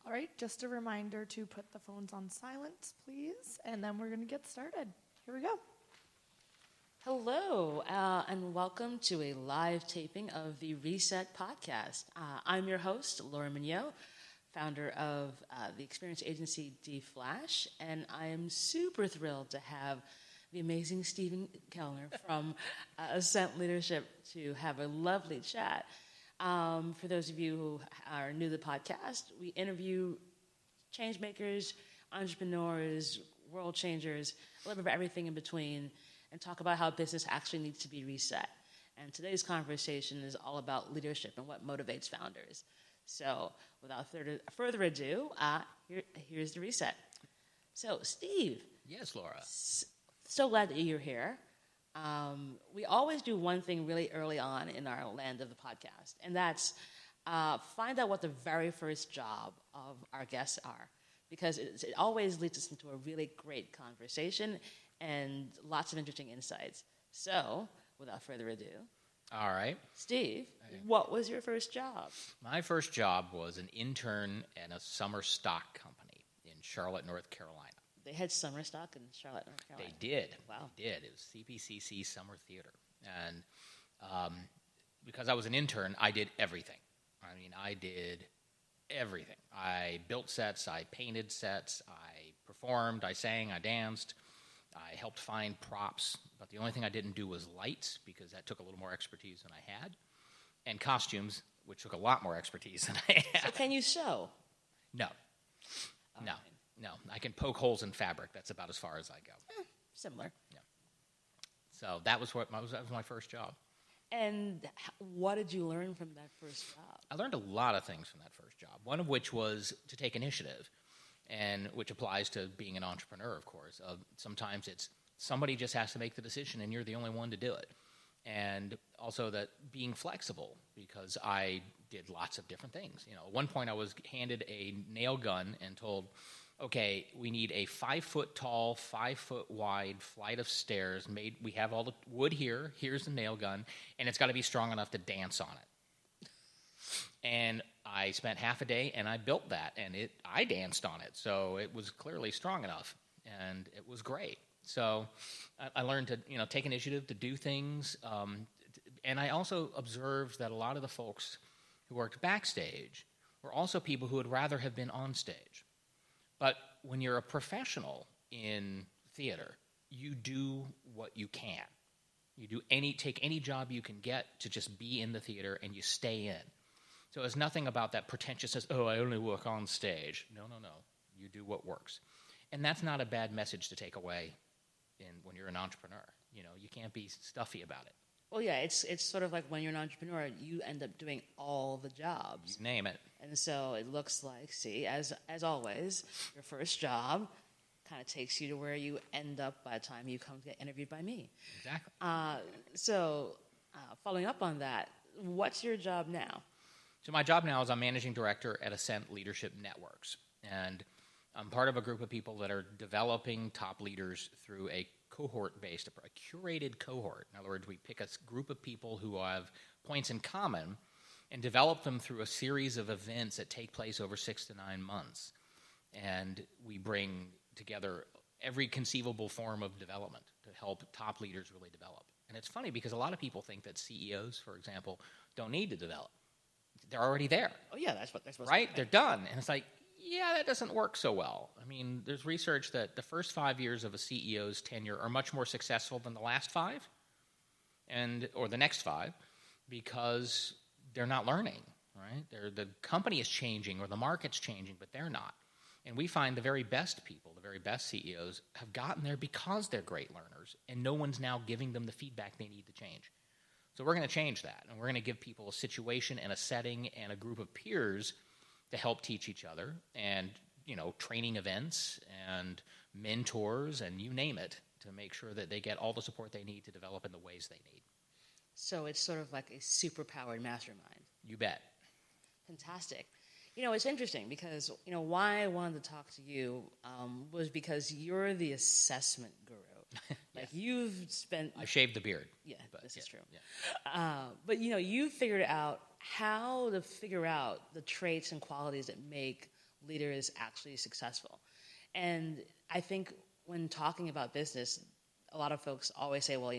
All right, just a reminder to put the phones on silent, please, and then we're going to get started. Here we go. Hello, and welcome to a live taping of the Reset podcast. I'm your host, Laura Mignot, founder of the experience agency D-Flash, and I am super thrilled to have the amazing Steve Kelner from Ascent Leadership to have a lovely chat. For those of you who are new to the podcast, we interview change makers, entrepreneurs, world changers, a little bit of everything in between, and talk about how business actually needs to be reset. And today's conversation is all about leadership and what motivates founders. So without further ado, here's the reset. So Steve. Yes, Laura. So glad that you're here. We always do one thing really early on in our land of the podcast, and that's find out what the very first job of our guests are, because it always leads us into a really great conversation and lots of interesting insights. So, without further ado. All right. Steve, what was your first job? My first job was an intern at a summer stock company in Charlotte, North Carolina. They had summer stock in Charlotte, North Carolina. They did. Wow. They did. It was CPCC Summer Theater. And because I was an intern, I did everything. I mean, I did everything. I built sets, I painted sets, I performed, I sang, I danced, I helped find props. But the only thing I didn't do was lights, because that took a little more expertise than I had, and costumes, which took a lot more expertise than I had. So can you sew? No. No. No, I can poke holes in fabric. That's about as far as I go. Similar. Yeah. So that was my first job. And what did you learn from that first job? I learned a lot of things from that first job, one of which was to take initiative, and which applies to being an entrepreneur, of course. Sometimes it's somebody just has to make the decision, and you're the only one to do it. And also that being flexible, because I did lots of different things. You know, at one point I was handed a nail gun and told, okay, we need a 5-foot-tall, 5-foot-wide flight of stairs made. We have all the wood here. Here's the nail gun, and it's got to be strong enough to dance on it. And I spent half a day, and I built that, and I danced on it, so it was clearly strong enough, and it was great. So I learned to take initiative to do things, and I also observed that a lot of the folks who worked backstage were also people who would rather have been on stage. But when you're a professional in theater, you do what you can. You take any job you can get to just be in the theater, and you stay in. So there's nothing about that pretentiousness, oh, I only work on stage. No. You do what works. And that's not a bad message to take away when you're an entrepreneur. You can't be stuffy about it. Well, yeah, it's sort of like when you're an entrepreneur, you end up doing all the jobs. You name it. And so it looks like, see, as always, your first job kind of takes you to where you end up by the time you come to get interviewed by me. Exactly. So following up on that, what's your job now? So my job now is I'm managing director at Ascent Leadership Networks. And I'm part of a group of people that are developing top leaders through a cohort-based, a curated cohort. In other words, we pick a group of people who have points in common and develop them through a series of events that take place over 6 to 9 months. And we bring together every conceivable form of development to help top leaders really develop. And it's funny because a lot of people think that CEOs, for example, don't need to develop. They're already there. Oh, yeah, that's what they're supposed right? to do. They're done. And it's like, yeah, that doesn't work so well. I mean, there's research that the first 5 years of a CEO's tenure are much more successful than the last 5 or the next 5 because they're not learning, right? The company is changing or the market's changing, but they're not. And we find the very best people, the very best CEOs, have gotten there because they're great learners, and no one's now giving them the feedback they need to change. So we're going to change that, and we're going to give people a situation and a setting and a group of peers to help teach each other, and training events and mentors and you name it, to make sure that they get all the support they need to develop in the ways they need. So it's sort of like a super-powered mastermind. You bet. Fantastic. It's interesting because, why I wanted to talk to you was because you're the assessment guru. Like you've spent... I shaved the beard. Yeah, this is true. Yeah. But, you figured out how to figure out the traits and qualities that make leader is actually successful. And I think when talking about business, a lot of folks always say, well,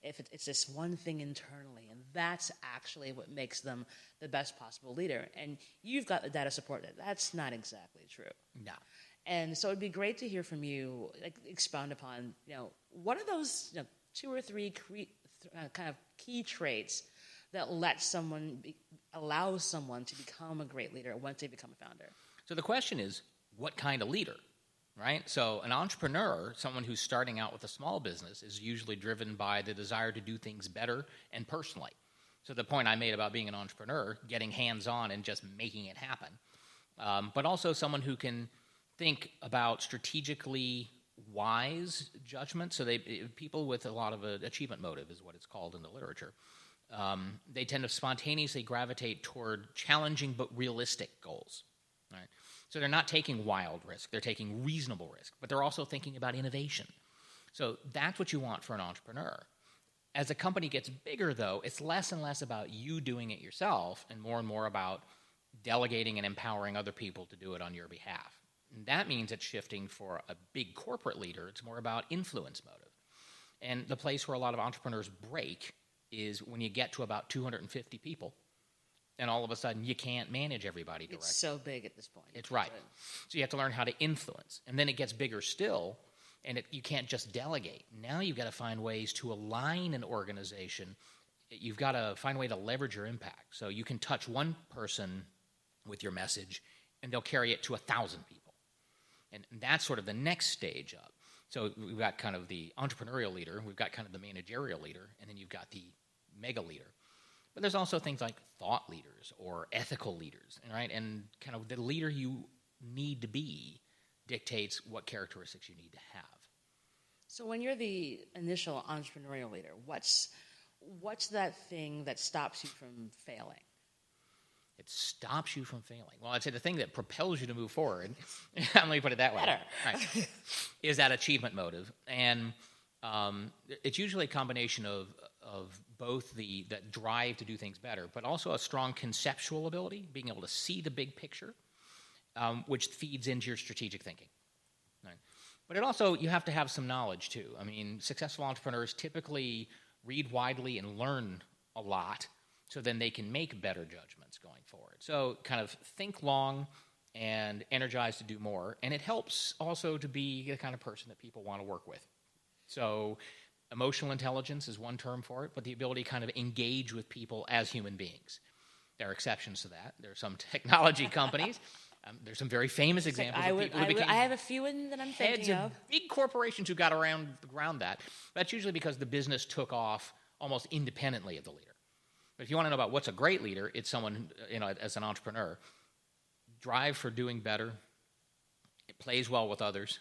if it's this one thing internally, and that's actually what makes them the best possible leader. And you've got the data to support it. That's not exactly true. No. And so it'd be great to hear from you, expound upon, what are those 2 or 3 kind of key traits that allows someone to become a great leader once they become a founder? So the question is, what kind of leader? Right? So an entrepreneur, someone who's starting out with a small business, is usually driven by the desire to do things better and personally. So the point I made about being an entrepreneur, getting hands-on and just making it happen. But also someone who can think about strategically wise judgment. So people with a lot of achievement motive is what it's called in the literature. They tend to spontaneously gravitate toward challenging but realistic goals. Right? So they're not taking wild risk, they're taking reasonable risk, but they're also thinking about innovation. So that's what you want for an entrepreneur. As a company gets bigger, though, it's less and less about you doing it yourself and more about delegating and empowering other people to do it on your behalf. And that means it's shifting for a big corporate leader. It's more about influence motive. And the place where a lot of entrepreneurs break is when you get to about 250 people, and all of a sudden you can't manage everybody directly. It's so big at this point. It's right. So you have to learn how to influence. And then it gets bigger still, and you can't just delegate. Now you've got to find ways to align an organization. You've got to find a way to leverage your impact. So you can touch one person with your message, and they'll carry it to 1,000 people. And that's sort of the next stage up. So we've got kind of the entrepreneurial leader, we've got kind of the managerial leader, and then you've got the mega leader. But there's also things like thought leaders or ethical leaders, right? And kind of the leader you need to be dictates what characteristics you need to have. So when you're the initial entrepreneurial leader, what's that thing that stops you from failing? It stops you from failing. Well, I'd say the thing that propels you to move forward, let me put it that way, Better. Right, is that achievement motive. And it's usually a combination of both that drive to do things better, but also a strong conceptual ability, being able to see the big picture, which feeds into your strategic thinking. Right? But it also, you have to have some knowledge too. I mean, successful entrepreneurs typically read widely and learn a lot, so then they can make better judgments going forward. So kind of think long and energize to do more. And it helps also to be the kind of person that people want to work with. So emotional intelligence is one term for it, but the ability to kind of engage with people as human beings. There are exceptions to that. There are some technology companies. There's some very famous examples of people who became I have a few that I'm thinking heads of big corporations who got around that. That's usually because the business took off almost independently of the leader. But if you want to know about what's a great leader, it's someone, as an entrepreneur, drive for doing better, it plays well with others,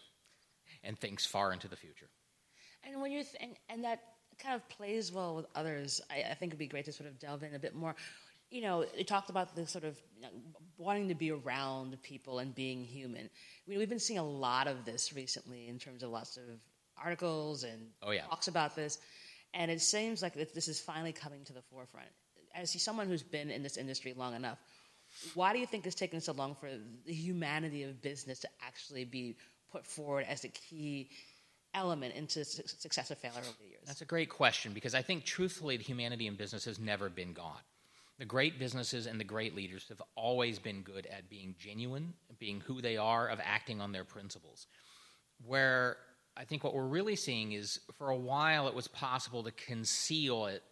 and thinks far into the future. And when and that kind of plays well with others, I think it'd be great to sort of delve in a bit more. You talked about the sort of wanting to be around people and being human. We've been seeing a lot of this recently in terms of lots of articles and talks about this, and it seems like this is finally coming to the forefront. As someone who's been in this industry long enough, why do you think it's taken so long for the humanity of business to actually be put forward as a key element into success or failure over the years? That's a great question, because I think, truthfully, the humanity in business has never been gone. The great businesses and the great leaders have always been good at being genuine, being who they are, of acting on their principles. Where I think what we're really seeing is, for a while, it was possible to conceal it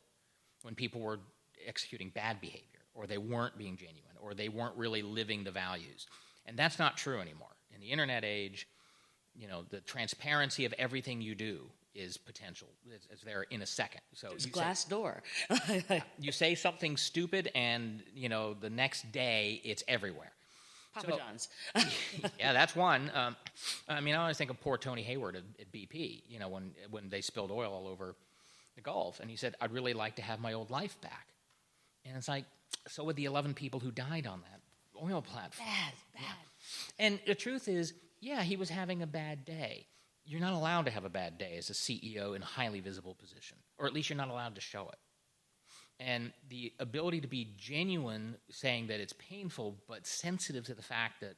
when people were executing bad behavior, or they weren't being genuine, or they weren't really living the values. And that's not true anymore. In the internet age, the transparency of everything you do is potential. It's there in a second. So it's glass door. You say something stupid, and the next day it's everywhere. Papa John's. Yeah, that's one. I always think of poor Tony Hayward at BP. When they spilled oil all over the Gulf, and he said, "I'd really like to have my old life back." And it's like, so would the 11 people who died on that oil platform. Bad. And the truth is, yeah, he was having a bad day. You're not allowed to have a bad day as a CEO in a highly visible position, or at least you're not allowed to show it. And the ability to be genuine, saying that it's painful, but sensitive to the fact that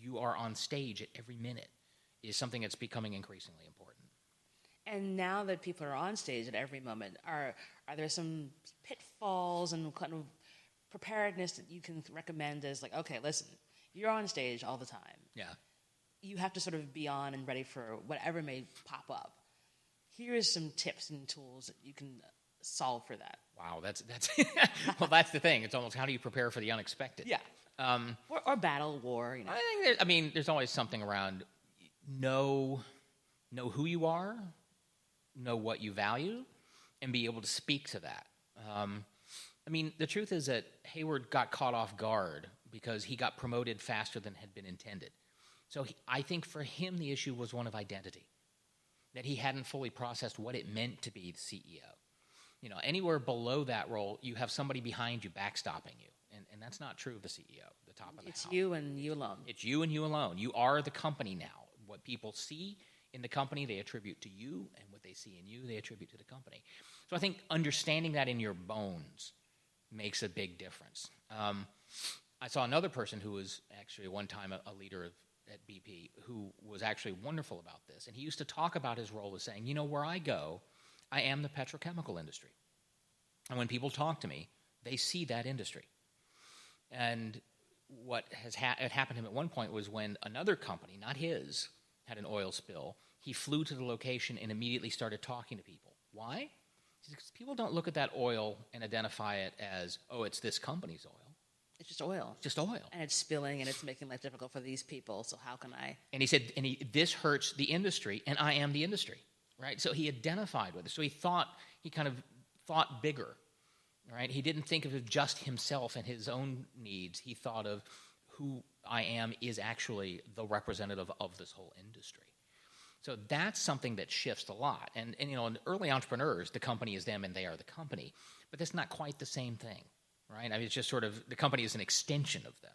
you are on stage at every minute is something that's becoming increasingly important. And now that people are on stage at every moment, are there some pitfalls and kind of preparedness that you can recommend as like, okay, listen, you're on stage all the time. Yeah. You have to sort of be on and ready for whatever may pop up. Here's some tips and tools that you can solve for that. Wow, that's well, that's the thing. It's almost how do you prepare for the unexpected? Yeah. Or battle, war, you know. I think there's always something around know who you are, know what you value, and be able to speak to that. The truth is that Hayward got caught off guard because he got promoted faster than had been intended. So I think for him the issue was one of identity, that he hadn't fully processed what it meant to be the CEO. Anywhere below that role, you have somebody behind you backstopping you, and that's not true of the CEO, the top of the house. It's you and you alone. It's you and you alone. You are the company now. What people see in the company, they attribute to you, and what they see in you, they attribute to the company. So I think understanding that in your bones makes a big difference. I saw another person who was actually one time a leader at BP who was actually wonderful about this, and he used to talk about his role as saying, where I go, I am the petrochemical industry. And when people talk to me, they see that industry. And what had happened to him at one point was when another company, not his, had an oil spill, he flew to the location and immediately started talking to people. Why? Because people don't look at that oil and identify it as, oh, it's this company's oil. It's just oil. Just oil. And it's spilling, and it's making life difficult for these people, so how can I... And he said, this hurts the industry, and I am the industry, right? So he identified with it. So he kind of thought bigger, right? He didn't think of just himself and his own needs. He thought of who I am is actually the representative of this whole industry. So that's something that shifts a lot. And in early entrepreneurs, the company is them and they are the company. But that's not quite the same thing, right? It's just sort of the company is an extension of them.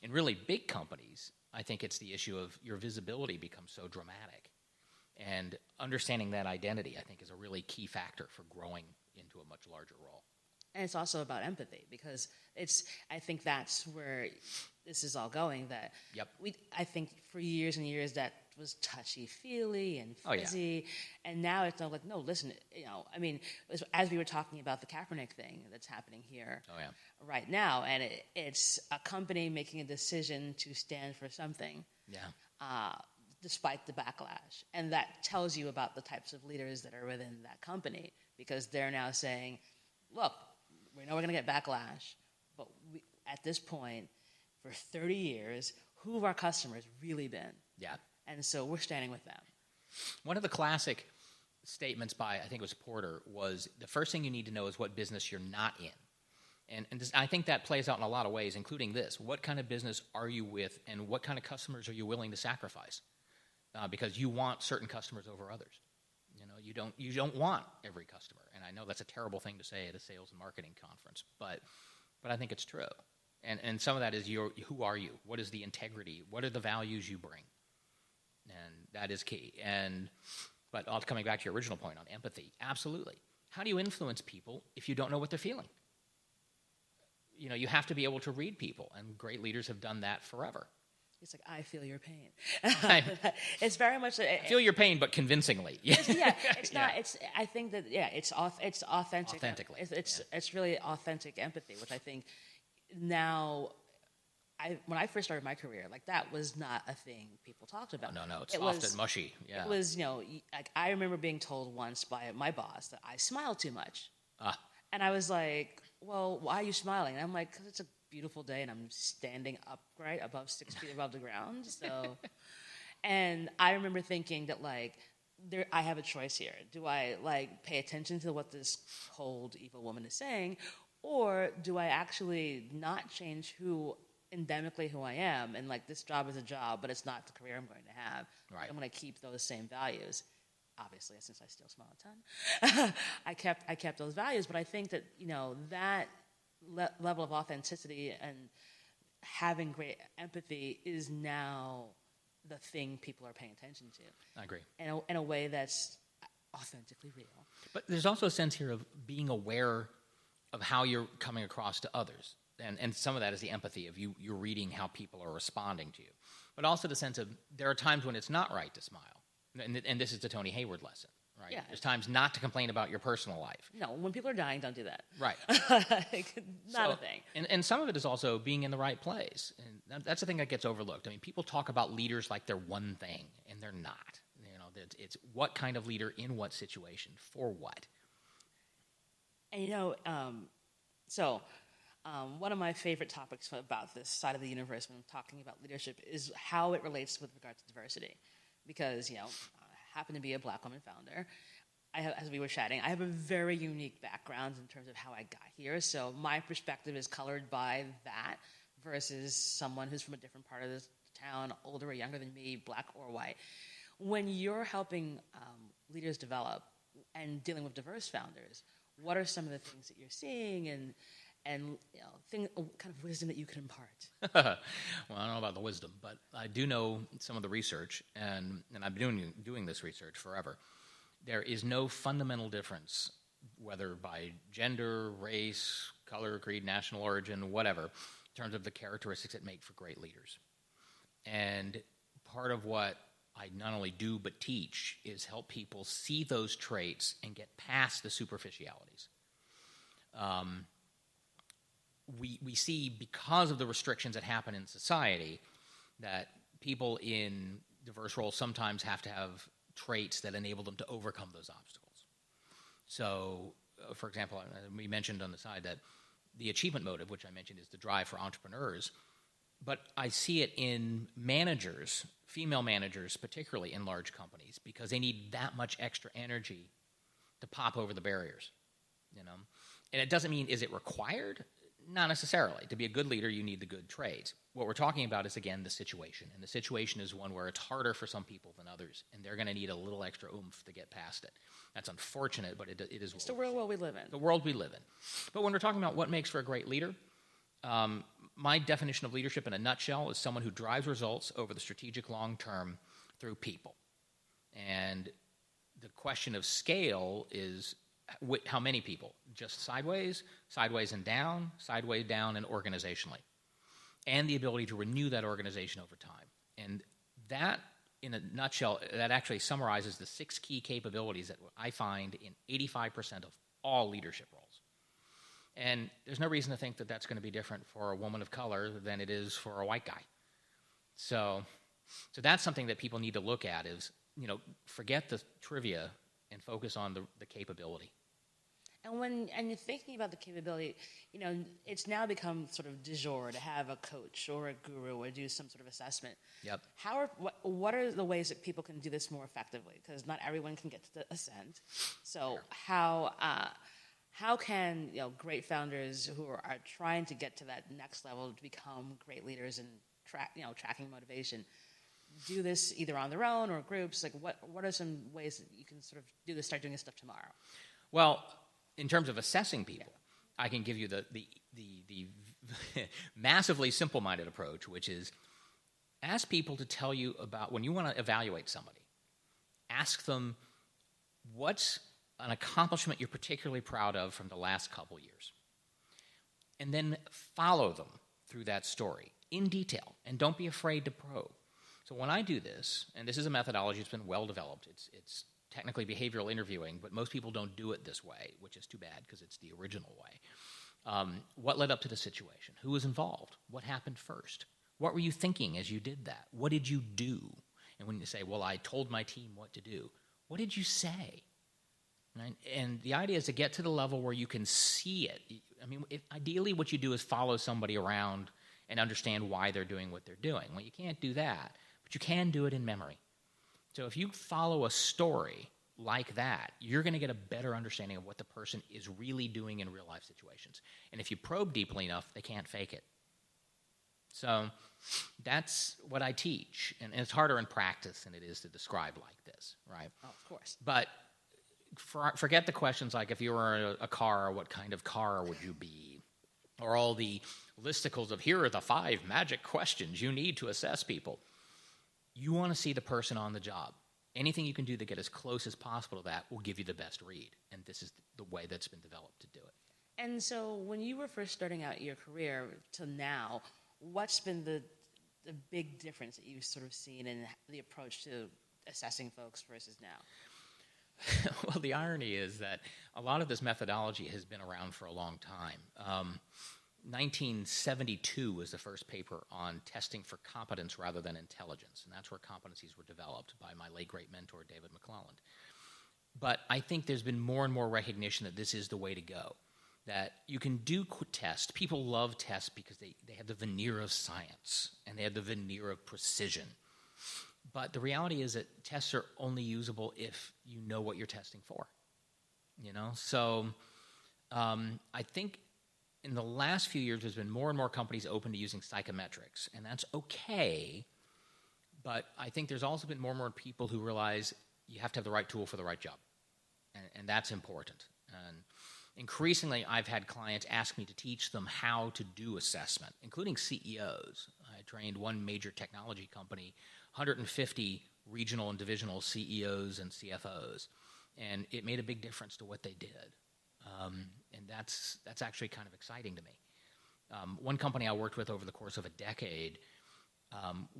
In really big companies, I think it's the issue of your visibility becomes so dramatic. And understanding that identity, I think, is a really key factor for growing into a much larger role. And it's also about empathy, because I think that's where this is all going. That Yep. I think for years and years that was touchy-feely and fuzzy, and now it's like, no, listen, as we were talking about the Kaepernick thing that's happening here right now, and it's a company making a decision to stand for something, despite the backlash, and that tells you about the types of leaders that are within that company, because they're now saying, look, we know we're going to get backlash, but at this point, for 30 years, who have our customers really been? Yeah. And so we're standing with them. One of the classic statements by, I think it was Porter, was the first thing you need to know is what business you're not in. And I think that plays out in a lot of ways, including this. What kind of business are you with, and what kind of customers are you willing to sacrifice? Because you want certain customers over others. You don't want every customer. And I know that's a terrible thing to say at a sales and marketing conference, but I think it's true. And some of that is who are you? What is the integrity? What are the values you bring? And that is key. But coming back to your original point on empathy, absolutely. How do you influence people if you don't know what they're feeling? You have to be able to read people, and great leaders have done that forever. It's like, I feel your pain. It's very much... I feel your pain, but convincingly. It's not... I think that, it's authentic. Authentically. It's really authentic empathy, which I think now... when I first started my career, that was not a thing people talked about. No, it's often mushy. Yeah. It was, I remember being told once by my boss that I smile too much. And I was like, well, why are you smiling? And I'm like, because it's a beautiful day and I'm standing upright above 6 feet above the ground. So, and I remember thinking that, I have a choice here. Do I, pay attention to what this cold, evil woman is saying, or do I actually not change endemically who I am, and this job is a job, but it's not the career I'm going to have. Right. I'm going to keep those same values. Obviously, since I still smile a ton, I kept those values. But I think that that level of authenticity and having great empathy is now the thing people are paying attention to. I agree. In a way that's authentically real. But there's also a sense here of being aware of how you're coming across to others. And some of that is the empathy of you're reading how people are responding to you. But also the sense of there are times when it's not right to smile. And this is the Tony Hayward lesson, right? Yeah. There's times not to complain about your personal life. No, when people are dying, don't do that. Right. Not a thing. And some of it is also being in the right place. And that's the thing that gets overlooked. I mean, people talk about leaders like they're one thing, and they're not. It's what kind of leader in what situation for what. And one of my favorite topics about this side of the universe when I'm talking about leadership is how it relates with regard to diversity. Because, I happen to be a Black woman founder. As we were chatting, I have a very unique background in terms of how I got here. So my perspective is colored by that versus someone who's from a different part of the town, older or younger than me, Black or white. When you're helping leaders develop and dealing with diverse founders, what are some of the things that you're seeing and kind of wisdom that you could impart? Well, I don't know about the wisdom, but I do know some of the research, and I've been doing this research forever. There is no fundamental difference, whether by gender, race, color, creed, national origin, whatever, in terms of the characteristics that make for great leaders. And part of what I not only do but teach is help people see those traits and get past the superficialities. We see, because of the restrictions that happen in society, that people in diverse roles sometimes have to have traits that enable them to overcome those obstacles. So, for example, we mentioned on the side that the achievement motive, which I mentioned, is the drive for entrepreneurs, but I see it in managers, female managers, particularly in large companies, because they need that much extra energy to pop over the barriers, And it doesn't mean, is it required? Not necessarily. To be a good leader, you need the good traits. What we're talking about is, again, the situation. And the situation is one where it's harder for some people than others, and they're going to need a little extra oomph to get past it. That's unfortunate, but it is It's the world we live in. The world we live in. But when we're talking about what makes for a great leader, my definition of leadership in a nutshell is someone who drives results over the strategic long term through people. And the question of scale is how many people? Just sideways and down, sideways down, and organizationally. And the ability to renew that organization over time. And that, in a nutshell, that actually summarizes the 6 key capabilities that I find in 85% of all leadership roles. And there's no reason to think that that's going to be different for a woman of color than it is for a white guy. So that's something that people need to look at is, forget the trivia and focus on the capability. And you're thinking about the capability, it's now become sort of du jour to have a coach or a guru or do some sort of assessment. Yep. What are the ways that people can do this more effectively? Because not everyone can get to the Ascent. So Sure. how can great founders who are trying to get to that next level to become great leaders and tracking motivation do this either on their own or groups? Like what are some ways that you can sort of start doing this stuff tomorrow? Well, in terms of assessing people, I can give you the massively simple-minded approach, which is ask people to tell you about, when you want to evaluate somebody, ask them what's an accomplishment you're particularly proud of from the last couple years. And then follow them through that story in detail, and don't be afraid to probe. So when I do this, and this is a methodology that's been well developed, it's technically behavioral interviewing, but most people don't do it this way, which is too bad because it's the original way. What led up to the situation? Who was involved? What happened first? What were you thinking as you did that? What did you do? And when you say, well, I told my team what to do, what did you say? Right? And the idea is to get to the level where you can see it. I mean, ideally what you do is follow somebody around and understand why they're doing what they're doing. Well, you can't do that, but you can do it in memory. So if you follow a story like that, you're going to get a better understanding of what the person is really doing in real-life situations. And if you probe deeply enough, they can't fake it. So that's what I teach. And it's harder in practice than it is to describe like this, right? Oh, of course. But forget the questions like if you were a car, what kind of car would you be? Or all the listicles of here are the 5 magic questions you need to assess people. You want to see the person on the job. Anything you can do to get as close as possible to that will give you the best read. And this is the way that's been developed to do it. And so when you were first starting out your career to now, what's been the big difference that you've sort of seen in the approach to assessing folks versus now? Well, the irony is that a lot of this methodology has been around for a long time. 1972 was the first paper on testing for competence rather than intelligence, and that's where competencies were developed by my late great mentor, David McClelland. But I think there's been more and more recognition that this is the way to go, that you can do tests. People love tests because they have the veneer of science, and they have the veneer of precision. But the reality is that tests are only usable if you know what you're testing for, So I think in the last few years, there's been more and more companies open to using psychometrics, and that's okay. But I think there's also been more and more people who realize you have to have the right tool for the right job, and that's important. And increasingly, I've had clients ask me to teach them how to do assessment, including CEOs. I trained one major technology company, 150 regional and divisional CEOs and CFOs, and it made a big difference to what they did. And that's actually kind of exciting to me. One company I worked with over the course of a decade,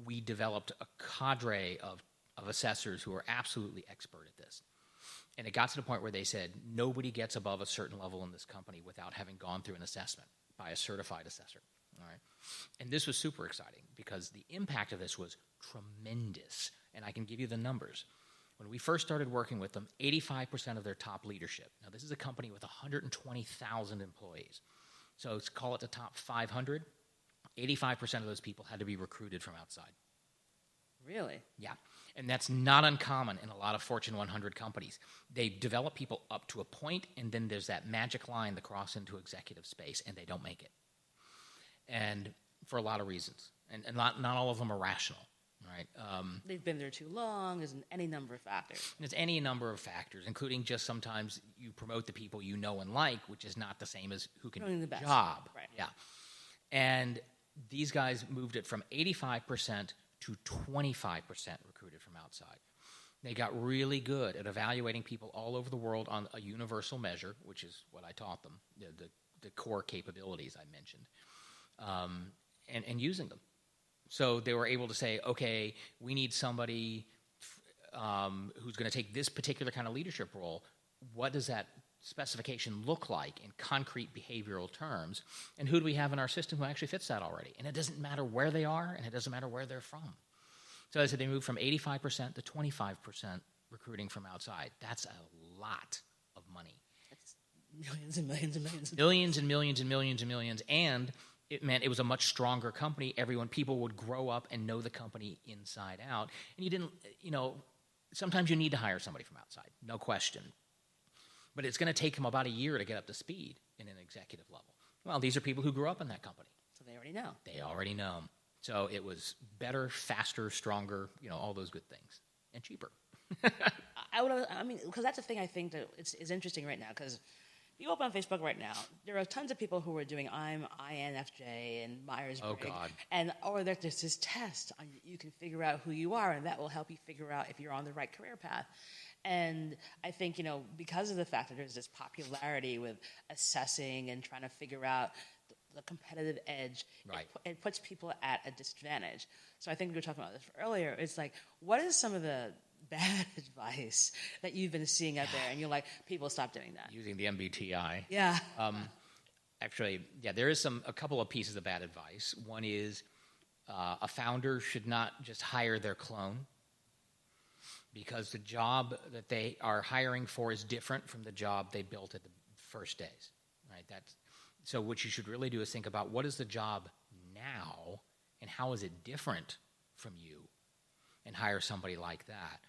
we developed a cadre of assessors who are absolutely expert at this. And it got to the point where they said, nobody gets above a certain level in this company without having gone through an assessment by a certified assessor. All right? And this was super exciting because the impact of this was tremendous. And I can give you the numbers. When we first started working with them, 85% of their top leadership. Now, this is a company with 120,000 employees. So let's call it the top 500. 85% of those people had to be recruited from outside. Really? Yeah. And that's not uncommon in a lot of Fortune 100 companies. They develop people up to a point, and then there's that magic line that crosses into executive space, and they don't make it. And for a lot of reasons. And not all of them are rational. Right. They've been there too long. There's any number of factors. There's any number of factors, including just sometimes you promote the people you know and like, which is not the same as who can do the job. Right. Yeah. And these guys moved it from 85% to 25% recruited from outside. They got really good at evaluating people all over the world on a universal measure, which is what I taught them, the core capabilities I mentioned, and using them. So they were able to say, okay, we need somebody who's going to take this particular kind of leadership role. What does that specification look like in concrete behavioral terms? And who do we have in our system who actually fits that already? And it doesn't matter where they are, and it doesn't matter where they're from. So as I said, they moved from 85% to 25% recruiting from outside. That's a lot of money. That's millions and millions and millions. Millions and millions and millions and millions. And it meant it was a much stronger company. People would grow up and know the company inside out. And you didn't, sometimes you need to hire somebody from outside, no question. But it's going to take them about a year to get up to speed in an executive level. Well, these are people who grew up in that company. So they already know. They already know. So it was better, faster, stronger, all those good things, and cheaper. Because that's the thing I think that is interesting right now, because you open on Facebook right now, there are tons of people who are doing INFJ and Myers-Briggs. Oh, God. Or there's this test. You can figure out who you are, and that will help you figure out if you're on the right career path. And I think, because of the fact that there's this popularity with assessing and trying to figure out the competitive edge, right, it puts people at a disadvantage. So I think we were talking about this earlier. It's like, what is some of the bad advice that you've been seeing out there, and you're like, people stop doing that? Using the MBTI. Yeah. Actually, there is a couple of pieces of bad advice. One is a founder should not just hire their clone, because the job that they are hiring for is different from the job they built at the first days. Right? So what you should really do is think about, what is the job now, and how is it different from you, and hire somebody like that.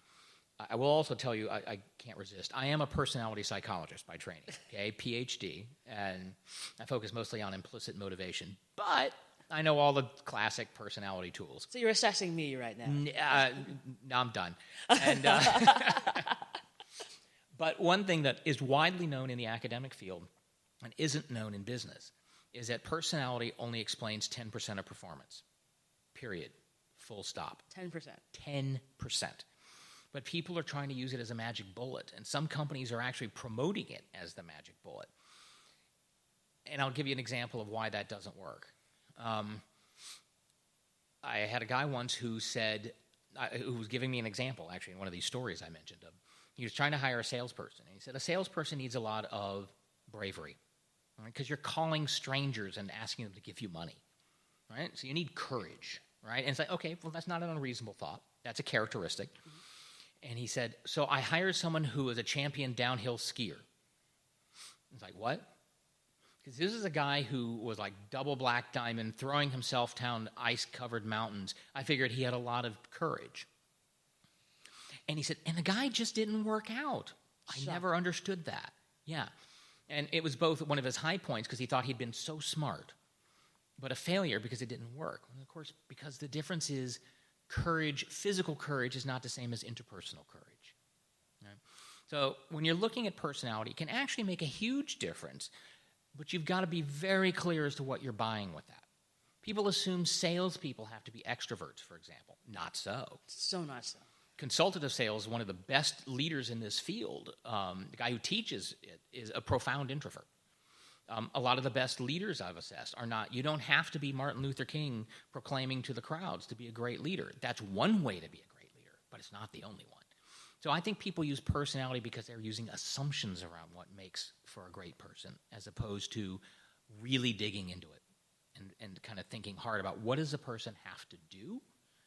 I will also tell you, I can't resist. I am a personality psychologist by training, okay, PhD, and I focus mostly on implicit motivation. But I know all the classic personality tools. So you're assessing me right now. No, I'm done. And, but one thing that is widely known in the academic field and isn't known in business is that personality only explains 10% of performance, period, full stop. 10%. 10%. But people are trying to use it as a magic bullet, and some companies are actually promoting it as the magic bullet. And I'll give you an example of why that doesn't work. I had a guy once who said, who was giving me an example, actually, in one of these stories I mentioned. He was trying to hire a salesperson. And he said, a salesperson needs a lot of bravery, right? Because you're calling strangers and asking them to give you money, right? So you need courage, right? And it's like, okay, well, that's not an unreasonable thought. That's a characteristic. Mm-hmm. And he said, so I hired someone who is a champion downhill skier. It's like, what? Because this is a guy who was like double black diamond, throwing himself down ice-covered mountains. I figured he had a lot of courage. And he said, and the guy just didn't work out. I never understood that. Yeah. And it was both one of his high points because he thought he'd been so smart, but a failure because it didn't work. And of course, because the difference is courage, physical courage is not the same as interpersonal courage. Right? So when you're looking at personality, it can actually make a huge difference. But you've got to be very clear as to what you're buying with that. People assume salespeople have to be extroverts, for example. Not so. So not so. Consultative sales is one of the best leaders in this field. The guy who teaches it is a profound introvert. A lot of the best leaders I've assessed are not. You don't have to be Martin Luther King proclaiming to the crowds to be a great leader. That's one way to be a great leader, but it's not the only one. So I think people use personality because they're using assumptions around what makes for a great person as opposed to really digging into it and kind of thinking hard about what does a person have to do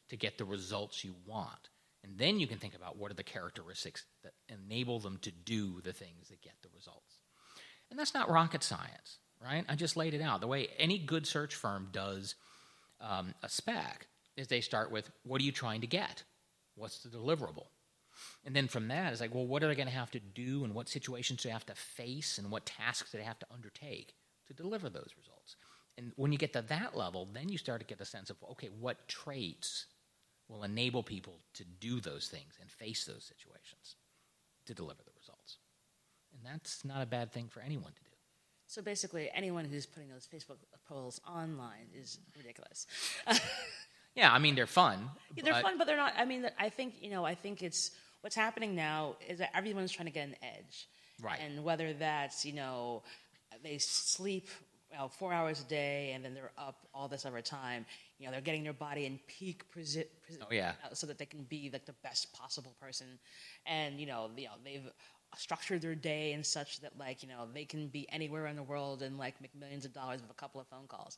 to get the results you want. And then you can think about what are the characteristics that enable them to do the things that get the results. And that's not rocket science, right? I just laid it out. The way any good search firm does a spec is they start with, what are you trying to get? What's the deliverable? And then from that, it's like, well, what are they going to have to do and what situations do they have to face and what tasks do they have to undertake to deliver those results? And when you get to that level, then you start to get a sense of, okay, what traits will enable people to do those things and face those situations to deliver the results. And that's not a bad thing for anyone to do. So basically, anyone who's putting those Facebook polls online is ridiculous. Yeah, I mean, they're fun. Yeah, they're fun, but they're not. I mean, I think it's what's happening now is that everyone's trying to get an edge. Right. And whether that's, they sleep 4 hours a day and then they're up all this other time, they're getting their body in peak so that they can be like the best possible person. And, they've structured their day in such that they can be anywhere in the world and make millions of dollars with a couple of phone calls.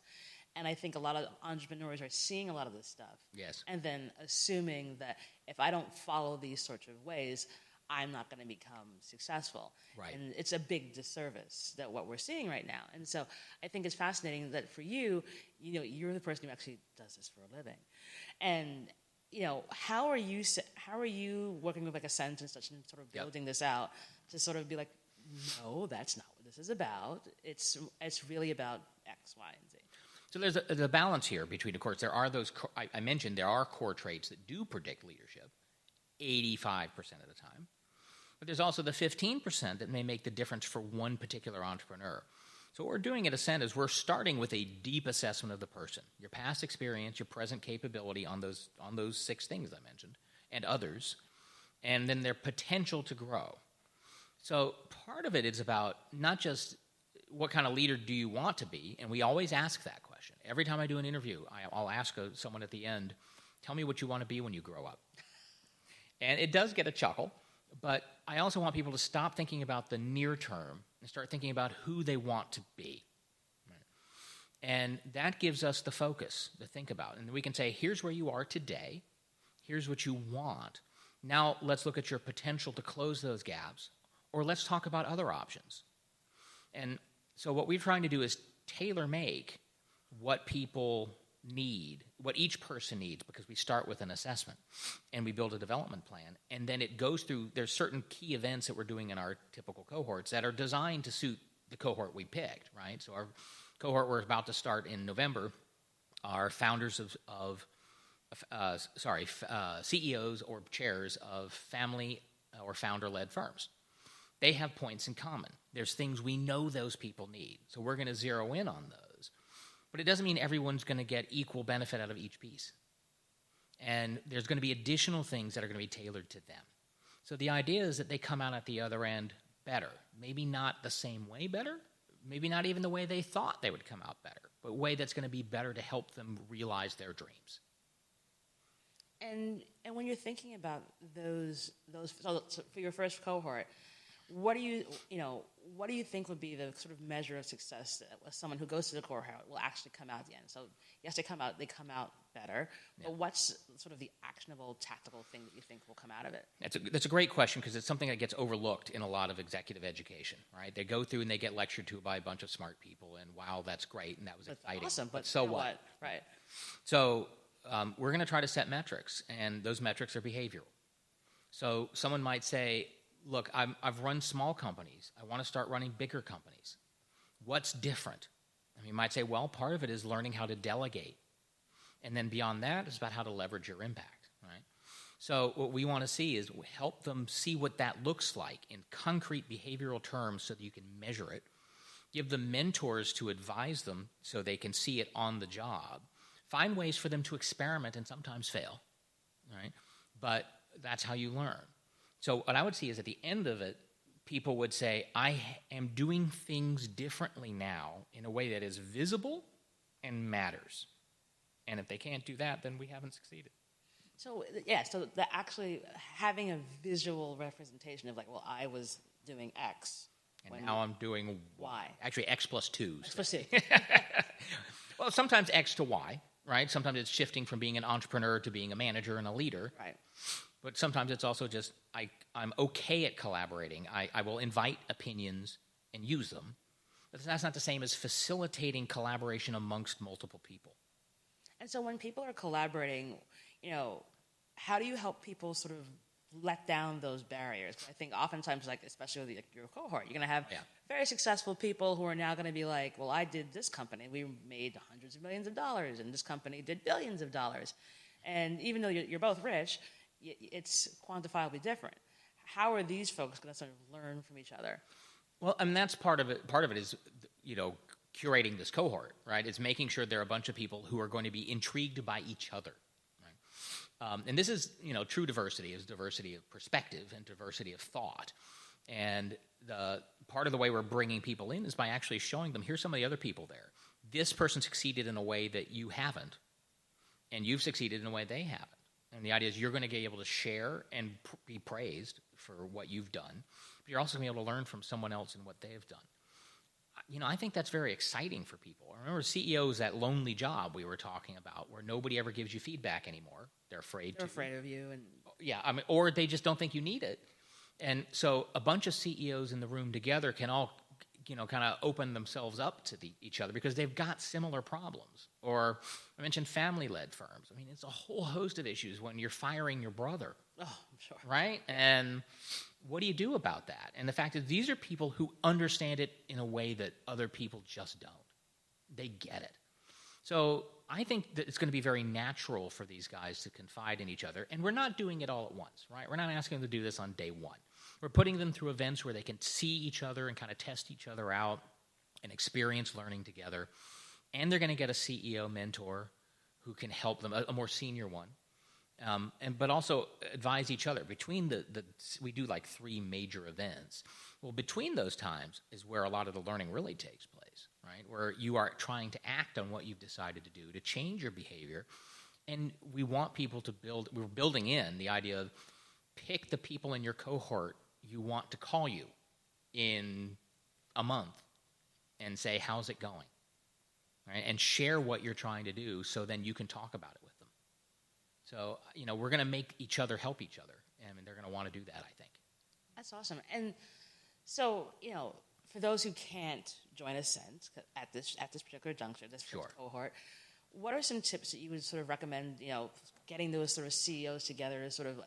And I think a lot of entrepreneurs are seeing a lot of this stuff. Yes. And then assuming that if I don't follow these sorts of ways, I'm not going to become successful. Right. And it's a big disservice that what we're seeing right now. And so I think it's fascinating that for you, you're the person who actually does this for a living. And, how are you working with Ascent and such and sort of building this out to sort of be like, no, that's not what this is about. It's really about X, Y, and Z. So there's a balance here between, of course, there are those, I mentioned there are core traits that do predict leadership 85% of the time. But there's also the 15% that may make the difference for one particular entrepreneur. So what we're doing at Ascent is we're starting with a deep assessment of the person, your past experience, your present capability on those 6 things I mentioned, and others, and then their potential to grow. So part of it is about not just what kind of leader do you want to be, and we always ask that question. Every time I do an interview, I'll ask someone at the end, tell me what you want to be when you grow up. And it does get a chuckle, but I also want people to stop thinking about the near term and start thinking about who they want to be. Right? And that gives us the focus to think about. And we can say, here's where you are today. Here's what you want. Now let's look at your potential to close those gaps, or let's talk about other options. And so what we're trying to do is tailor-make what people need, what each person needs, because we start with an assessment and we build a development plan, and then it goes through, there's certain key events that we're doing in our typical cohorts that are designed to suit the cohort we picked, right? So our cohort we're about to start in November are founders CEOs or chairs of family or founder-led firms. They have points in common. There's things we know those people need, so we're going to zero in on those. But it doesn't mean everyone's going to get equal benefit out of each piece. And there's going to be additional things that are going to be tailored to them. So the idea is that they come out at the other end better. Maybe not the same way better, maybe not even the way they thought they would come out better, but a way that's going to be better to help them realize their dreams. And when you're thinking about those so for your first cohort, what do you think would be the sort of measure of success that someone who goes to the cohort will actually come out at the end? So yes, they come out better, but what's sort of the actionable, tactical thing that you think will come out of it? That's a great question, because it's something that gets overlooked in a lot of executive education, right? They go through and they get lectured to by a bunch of smart people, and wow, that's great, and that was exciting. Awesome, but so what? Right. So we're going to try to set metrics, and those metrics are behavioral. So someone might say, look, I've run small companies. I want to start running bigger companies. What's different? I mean, you might say, well, part of it is learning how to delegate. And then beyond that is about how to leverage your impact, right? So what we want to see is help them see what that looks like in concrete behavioral terms so that you can measure it. Give them mentors to advise them so they can see it on the job. Find ways for them to experiment and sometimes fail, right? But that's how you learn. So what I would see is at the end of it, people would say, I am doing things differently now in a way that is visible and matters. And if they can't do that, then we haven't succeeded. So actually having a visual representation of like, well, I was doing X. And now I'm doing Y. Actually, X plus 2. X plus 2. Well, sometimes X to Y, right? Sometimes it's shifting from being an entrepreneur to being a manager and a leader. Right. But sometimes it's also just, I'm okay at collaborating. I will invite opinions and use them. But that's not the same as facilitating collaboration amongst multiple people. And so when people are collaborating, how do you help people sort of let down those barriers? I think oftentimes, like especially with your cohort, you're going to have very successful people who are now going to be like, well, I did this company. We made hundreds of millions of dollars, and this company did billions of dollars. And even though you're both rich, it's quantifiably different. How are these folks going to sort of learn from each other? Well, and that's part of it. Part of it is, curating this cohort, right? It's making sure there are a bunch of people who are going to be intrigued by each other, right? And this is, true diversity is diversity of perspective and diversity of thought. And the part of the way we're bringing people in is by actually showing them, here's some of the other people there. This person succeeded in a way that you haven't, and you've succeeded in a way they haven't. And the idea is you're going to be able to share and be praised for what you've done, but you're also going to be able to learn from someone else and what they have done. I think that's very exciting for people. I remember CEOs, that lonely job we were talking about, where nobody ever gives you feedback anymore. They're afraid of you. And or they just don't think you need it. And so a bunch of CEOs in the room together can all, kind of open themselves up to each other because they've got similar problems. Or I mentioned family-led firms. I mean, it's a whole host of issues when you're firing your brother. Oh, I'm sure. Right? And what do you do about that? And the fact is, these are people who understand it in a way that other people just don't. They get it. So I think that it's going to be very natural for these guys to confide in each other. And we're not doing it all at once, right? We're not asking them to do this on day one. We're putting them through events where they can see each other and kind of test each other out and experience learning together. And they're going to get a CEO mentor who can help them, a more senior one. But also advise each other. Between we do like 3 major events. Well, between those times is where a lot of the learning really takes place, right? Where you are trying to act on what you've decided to do, to change your behavior. And we want people to we're building in the idea of pick the people in your cohort you want to call you in a month and say, how's it going? Right? And share what you're trying to do so then you can talk about it with them. So, we're going to make each other help each other, and they're going to want to do that, I think. That's awesome. And so, for those who can't join Ascent at this particular juncture, this first cohort, what are some tips that you would sort of recommend, getting those sort of CEOs together to sort of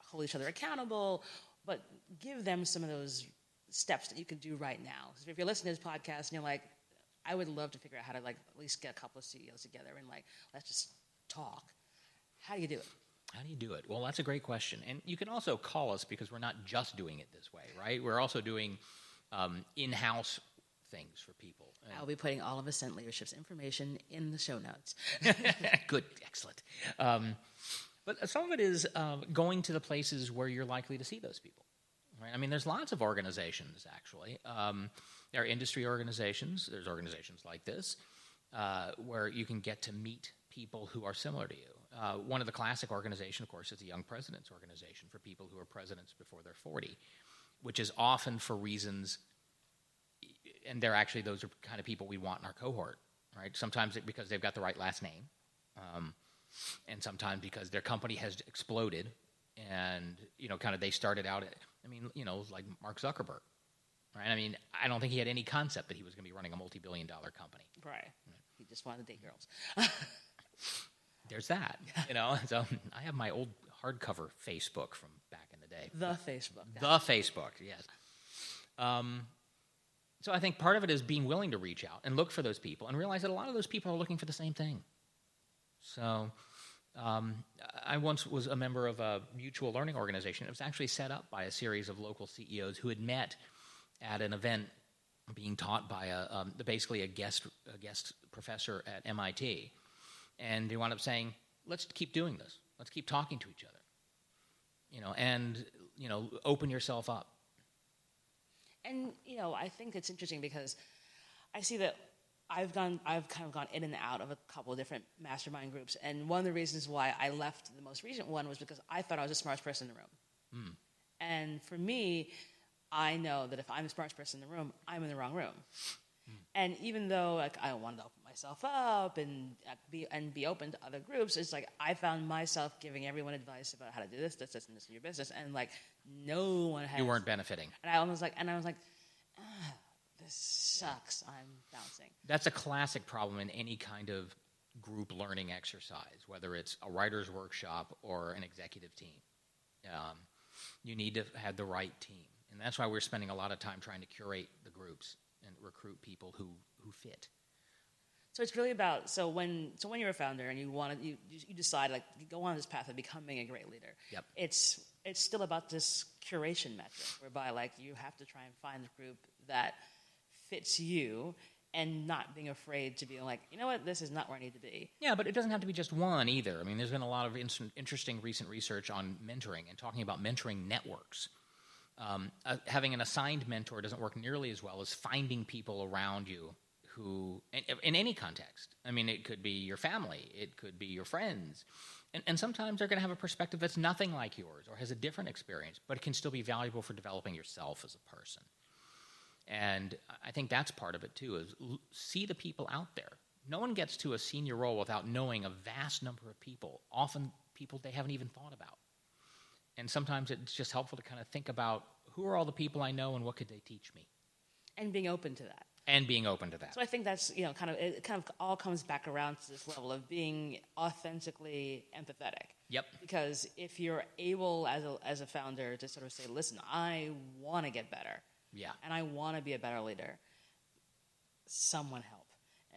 hold each other accountable, but give them some of those steps that you can do right now? So if you're listening to this podcast and you're like, I would love to figure out how to at least get a couple of CEOs together and let's just talk. How do you do it? How do you do it? Well, that's a great question. And you can also call us because we're not just doing it this way, right? We're also doing in-house things for people. I'll be putting all of Ascent Leadership's information in the show notes. Good, excellent. But some of it is going to the places where you're likely to see those people. Right? I mean, there's lots of organizations, actually. There are industry organizations, there's organizations like this, where you can get to meet people who are similar to you. One of the classic organizations, of course, is the Young Presidents Organization for people who are presidents before they're 40, which is often for reasons, and those are kind of people we want in our cohort, right? Sometimes because they've got the right last name, and sometimes because their company has exploded, and kind of they started out like Mark Zuckerberg, right? I mean, I don't think he had any concept that he was going to be running a multi-billion-dollar company. Right. He just wanted to date girls. There's that, So I have my old hardcover Facebook from back in the day. The Facebook. The Facebook, yes. So I think part of it is being willing to reach out and look for those people and realize that a lot of those people are looking for the same thing. So I once was a member of a mutual learning organization. It was actually set up by a series of local CEOs who had met at an event being taught by basically a guest professor at MIT. And they wound up saying, let's keep doing this. Let's keep talking to each other, and open yourself up. And, I think it's interesting because I see that I've kind of gone in and out of a couple of different mastermind groups. And one of the reasons why I left the most recent one was because I thought I was the smartest person in the room. Mm. And for me, I know that if I'm the smartest person in the room, I'm in the wrong room. Mm. And even though I wanted to open myself up and be open to other groups, it's like I found myself giving everyone advice about how to do this, and this in your business, and like no one has. You weren't benefiting. And I was like, this sucks. I'm bouncing. That's a classic problem in any kind of group learning exercise, whether it's a writer's workshop or an executive team. You need to have the right team, and that's why we're spending a lot of time trying to curate the groups and recruit people who fit. So it's really about when you're a founder and you decide like you go on this path of becoming a great leader. Yep. It's still about this curation metric whereby like you have to try and find a group that fits you and not being afraid to be like, this is not where I need to be. Yeah, but it doesn't have to be just one either. I mean, there's been a lot of interesting recent research on mentoring and talking about mentoring networks. Having an assigned mentor doesn't work nearly as well as finding people around you who, in any context. I mean, it could be your family, it could be your friends, and sometimes they're going to have a perspective that's nothing like yours or has a different experience, but it can still be valuable for developing yourself as a person. And I think that's part of it too, is see the people out there. No one gets to a senior role without knowing a vast number of people, often people they haven't even thought about. And sometimes it's just helpful to kind of think about who are all the people I know and what could they teach me? And being open to that. So I think that's, it kind of all comes back around to this level of being authentically empathetic. Yep. Because if you're able as a founder to sort of say, listen, I want to get better. Yeah. And I want to be a better leader. Someone help.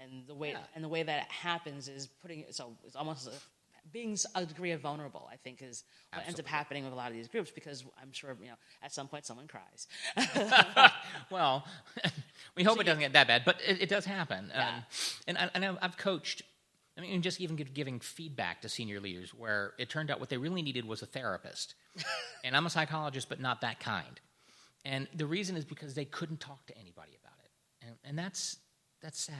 And the way that happens is it's almost being a degree of vulnerable, I think, is what ends up happening with a lot of these groups, because I'm sure, at some point someone cries. Well, we hope it doesn't get that bad, but it does happen. Yeah. And I've coached, just even giving feedback to senior leaders where it turned out what they really needed was a therapist. And I'm a psychologist, but not that kind. And the reason is because they couldn't talk to anybody about it. And that's sad.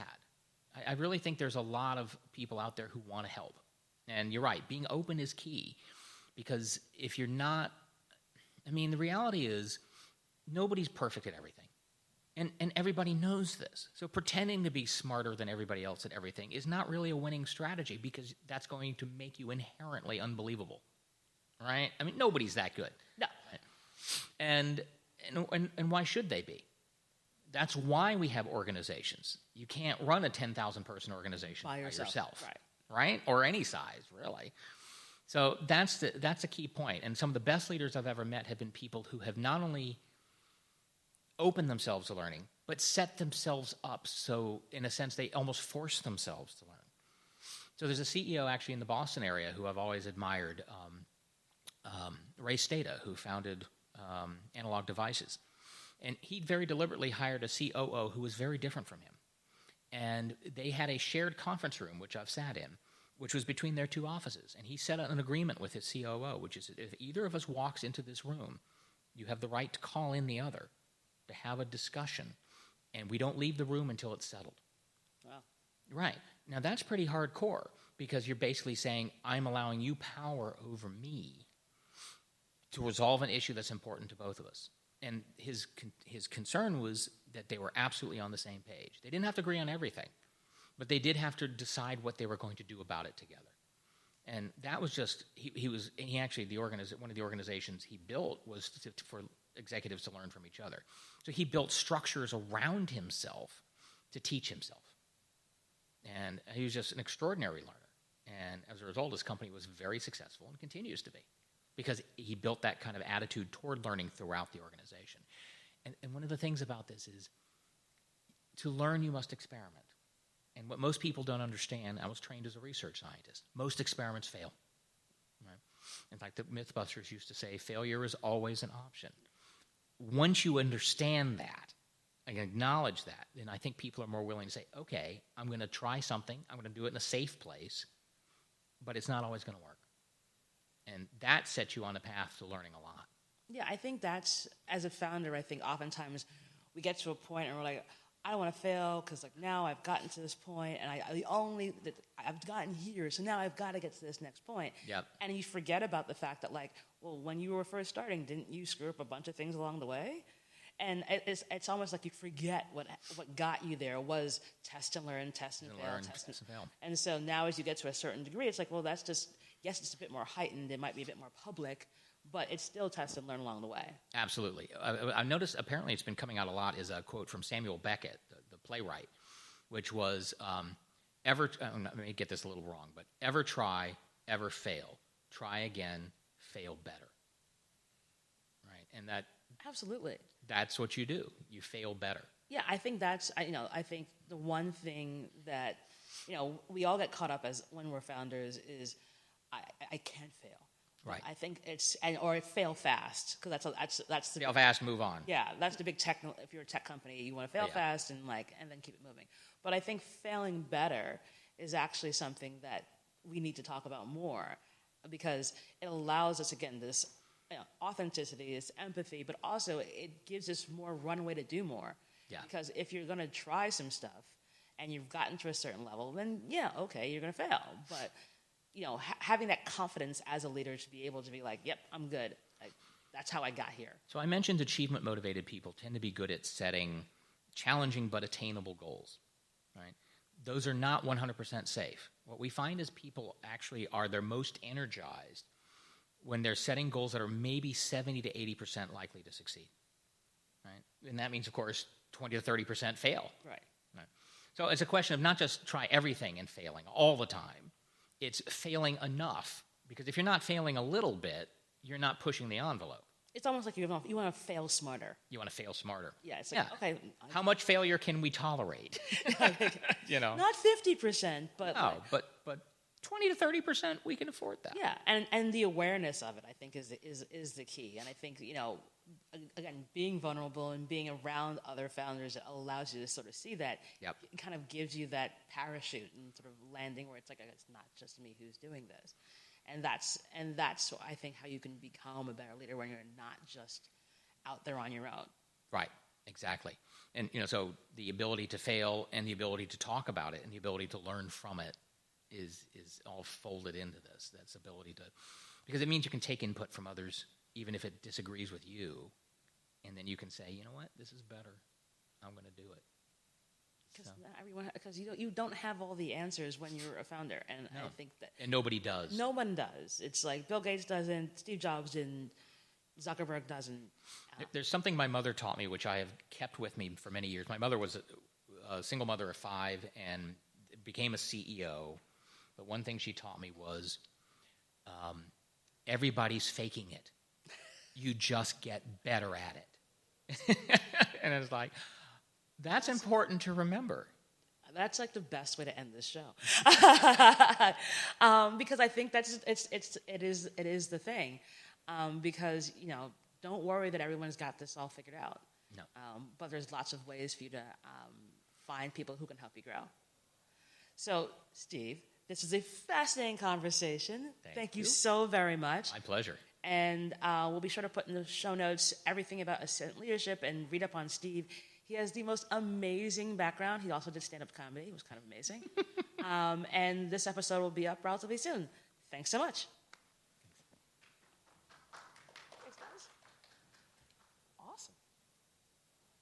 I really think there's a lot of people out there who want to help. And you're right, being open is key, because if you're not, the reality is nobody's perfect at everything. And everybody knows this. So pretending to be smarter than everybody else at everything is not really a winning strategy, because that's going to make you inherently unbelievable, right? Nobody's that good. No. And why should they be? That's why we have organizations. You can't run a 10,000-person organization by yourself. Right? Or any size, really. So that's a key point. And some of the best leaders I've ever met have been people who have not only opened themselves to learning, but set themselves up so, in a sense, they almost force themselves to learn. So there's a CEO actually in the Boston area who I've always admired, Ray Stata, who founded Analog Devices. And he very deliberately hired a COO who was very different from him. And they had a shared conference room, which I've sat in, which was between their two offices. And he set an agreement with his COO, which is if either of us walks into this room, you have the right to call in the other, to have a discussion, and we don't leave the room until it's settled. Wow. Right. Now, that's pretty hardcore because you're basically saying, I'm allowing you power over me to resolve an issue that's important to both of us. And his concern was that they were absolutely on the same page. They didn't have to agree on everything, but they did have to decide what they were going to do about it together. And that was just, he actually, one of the organizations he built was for executives to learn from each other. So he built structures around himself to teach himself. And he was just an extraordinary learner. And as a result, his company was very successful and continues to be because he built that kind of attitude toward learning throughout the organization. And one of the things about this is to learn, you must experiment. And what most people don't understand, I was trained as a research scientist, most experiments fail. Right? In fact, the Mythbusters used to say, failure is always an option. Once you understand that and acknowledge that, then I think people are more willing to say, okay, I'm going to try something, I'm going to do it in a safe place, but it's not always going to work. And that sets you on a path to learning a lot. Yeah, I think that's, as a founder, I think oftentimes we get to a point and we're like, I don't want to fail because like now I've gotten to this point and I've gotten here, so now I've got to get to this next point. Yep. And you forget about the fact that like, well, when you were first starting, didn't you screw up a bunch of things along the way? And it's almost like you forget what got you there was test and learn, test and fail. And so now as you get to a certain degree, it's like, well, that's just, yes, it's a bit more heightened. It might be a bit more public, but it's still test and learn along the way. Absolutely. I've noticed apparently it's been coming out a lot is a quote from Samuel Beckett, the playwright, which was, I may get this a little wrong, but ever try, ever fail. Try again, fail better. Right? And that... Absolutely. That's what you do. You fail better. Yeah, I think that's, I think the one thing that, we all get caught up as when we're founders is I can't fail. Right. I think or fail fast because that's the fail fast, move on. Yeah, that's the big if you're a tech company, you want to fail fast and then keep it moving. But I think failing better is actually something that we need to talk about more because it allows us, again, this authenticity, this empathy, but also it gives us more runway to do more. Yeah. Because if you're going to try some stuff and you've gotten to a certain level, then yeah, okay, you're going to fail. But having that confidence as a leader to be able to be like, yep, I'm good. That's how I got here. So I mentioned achievement-motivated people tend to be good at setting challenging but attainable goals, right? Those are not 100% safe. What we find is people actually are their most energized when they're setting goals that are maybe 70 to 80% likely to succeed, right? And that means, of course, 20 to 30% fail. Right. So it's a question of not just try everything and failing all the time. It's failing enough, because if you're not failing a little bit, you're not pushing the envelope. It's almost like you want to fail smarter. You want to fail smarter. Yeah, it's like, okay. How much failure can we tolerate? Not 50%, but... No, but 20 to 30%, we can afford that. Yeah, and the awareness of it, I think, is the key. And I think, again, being vulnerable and being around other founders, it allows you to sort of see that. Yep. It kind of gives you that parachute and sort of landing where it's like, it's not just me who's doing this. And that's I think how you can become a better leader when you're not just out there on your own. Right, exactly. And so the ability to fail and the ability to talk about it and the ability to learn from it is all folded into this. That's ability to, because it means you can take input from others even if it disagrees with you, and then you can say, you know what, this is better. I'm going to do it. Because you don't have all the answers when you're a founder, and no. I think that nobody does. No one does. It's like Bill Gates doesn't, Steve Jobs didn't, Zuckerberg doesn't. There's something my mother taught me, which I have kept with me for many years. My mother was a single mother of 5 and became a CEO. But one thing she taught me was, everybody's faking it. You just get better at it. And it's like, that's important to remember. That's like the best way to end this show, because I think it is the thing. Because don't worry that everyone's got this all figured out. No, but there's lots of ways for you to find people who can help you grow. So, Steve, this is a fascinating conversation. Thank you so very much. My pleasure. And we'll be sure to put in the show notes everything about Ascent Leadership and read up on Steve. He has the most amazing background. He also did stand-up comedy. It was kind of amazing. And this episode will be up relatively soon. Thanks so much.